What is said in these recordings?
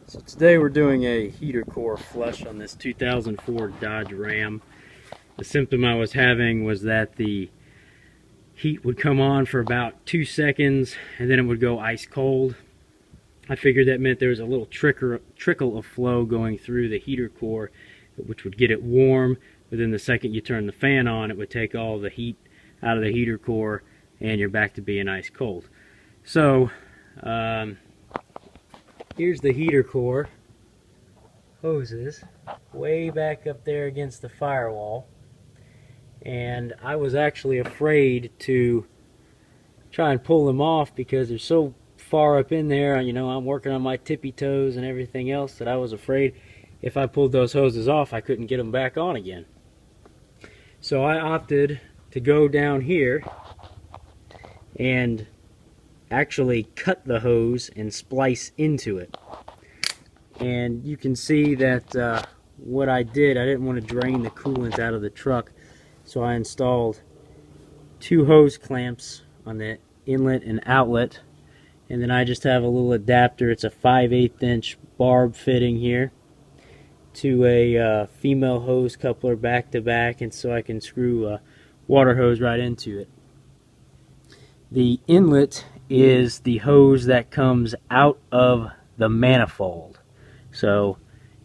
So today we're doing a heater core flush on this 2004 Dodge Ram. The symptom I was having was that the heat would come on for about 2 seconds and then it would go ice cold. I figured that meant there was a little trickle of flow going through the heater core, which would get it warm, but then the second you turn the fan on, it would take all the heat out of the heater core and you're back to being ice cold. So here's the heater core hoses way back up there against the firewall, and I was actually afraid to try and pull them off because they're so far up in there. You know, I'm working on my tippy toes and everything else that I was afraid if I pulled those hoses off I couldn't get them back on again. So I opted to go down here and actually cut the hose and splice into it. And you can see that what I did, I didn't want to drain the coolant out of the truck, so I installed 2 hose clamps on the inlet and outlet, and then I just have a little adapter. It's a 5/8 inch barb fitting here to a female hose coupler back to back, and so I can screw a water hose right into it. The inlet is the hose that comes out of the manifold. So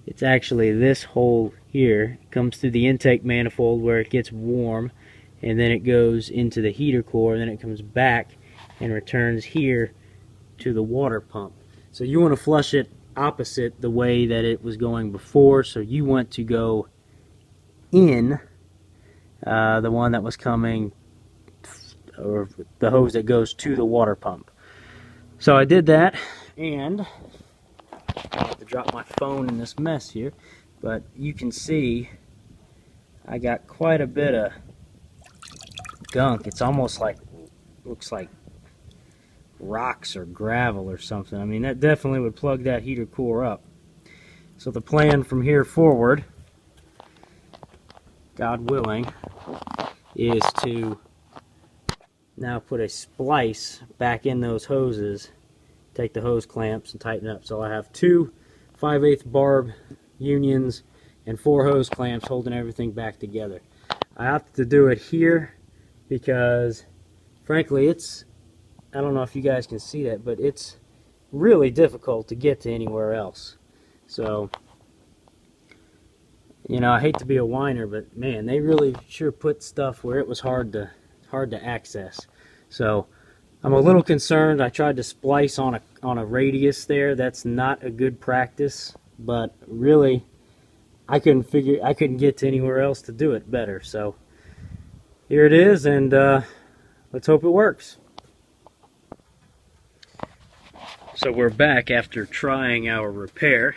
it's actually this hole here. It comes through the intake manifold where it gets warm, and then it goes into the heater core, and then it comes back and returns here to the water pump. So you want to flush it opposite the way that it was going before. So you want to go in the one that was coming, or the hose that goes to the water pump. So I did that, and I have to drop my phone in this mess here, but you can see I got quite a bit of gunk. It's almost like, looks like rocks or gravel or something. I mean, that definitely would plug that heater core up. So the plan from here forward, God willing, is to now put a splice back in those hoses, take the hose clamps and tighten it up. So I have 2 5/8 barb unions and 4 hose clamps holding everything back together. I opted to do it here because frankly I don't know if you guys can see that, but it's really difficult to get to anywhere else. So, you know, I hate to be a whiner, but man, they really sure put stuff where it was hard to access. So I'm a little concerned. I tried to splice on a radius there. That's not a good practice, but really I couldn't get to anywhere else to do it better. So here it is, and let's hope it works. So we're back after trying our repair.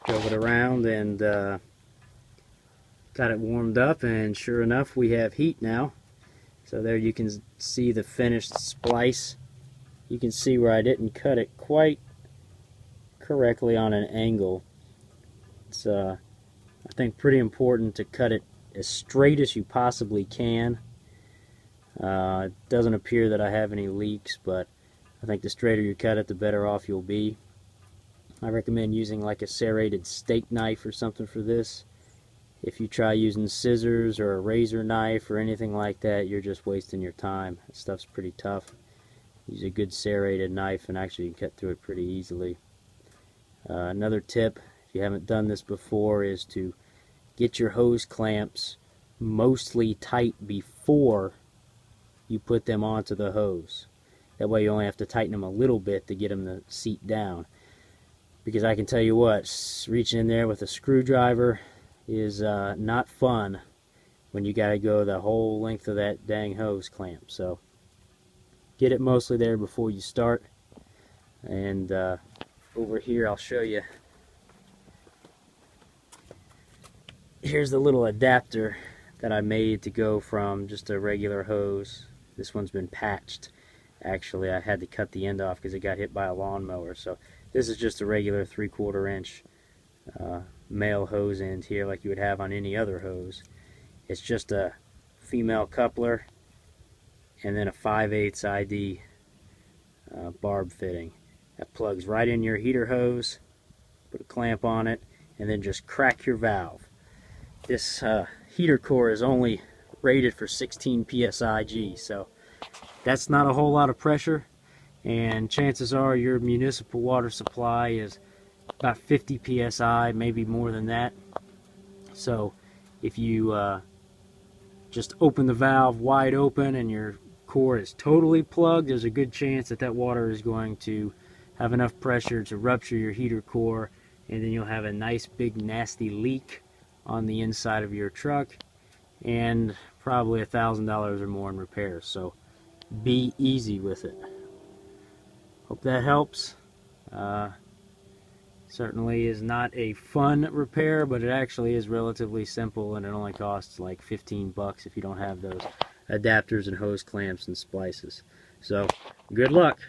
Drove it around and got it warmed up, and sure enough we have heat now. So there you can see the finished splice. You can see where I didn't cut it quite correctly on an angle. It's I think pretty important to cut it as straight as you possibly can. It doesn't appear that I have any leaks, but I think the straighter you cut it, the better off you'll be. I recommend using like a serrated steak knife or something for this. If you try using scissors or a razor knife or anything like that, you're just wasting your time. That stuff's pretty tough. Use a good serrated knife and actually you can cut through it pretty easily. Another tip, if you haven't done this before, is to get your hose clamps mostly tight before you put them onto the hose. That way you only have to tighten them a little bit to get them to seat down. Because I can tell you what, reaching in there with a screwdriver is not fun when you gotta go the whole length of that dang hose clamp. So get it mostly there before you start. And over here I'll show you. Here's the little adapter that I made to go from just a regular hose. This one's been patched. Actually, I had to cut the end off because it got hit by a lawnmower. So this is just a regular 3/4 inch male hose end here, like you would have on any other hose. It's just a female coupler and then a 5/8 ID barb fitting. That plugs right in your heater hose. Put a clamp on it, and then just crack your valve. This heater core is only rated for 16 psi, so that's not a whole lot of pressure, and chances are your municipal water supply is about 50 psi, maybe more than that. So if you just open the valve wide open and your core is totally plugged, there's a good chance that that water is going to have enough pressure to rupture your heater core, and then you'll have a nice big nasty leak on the inside of your truck and probably $1,000 or more in repairs. So be easy with it. Hope that helps. Certainly is not a fun repair, but it actually is relatively simple, and it only costs like 15 bucks if you don't have those adapters and hose clamps and splices. So good luck.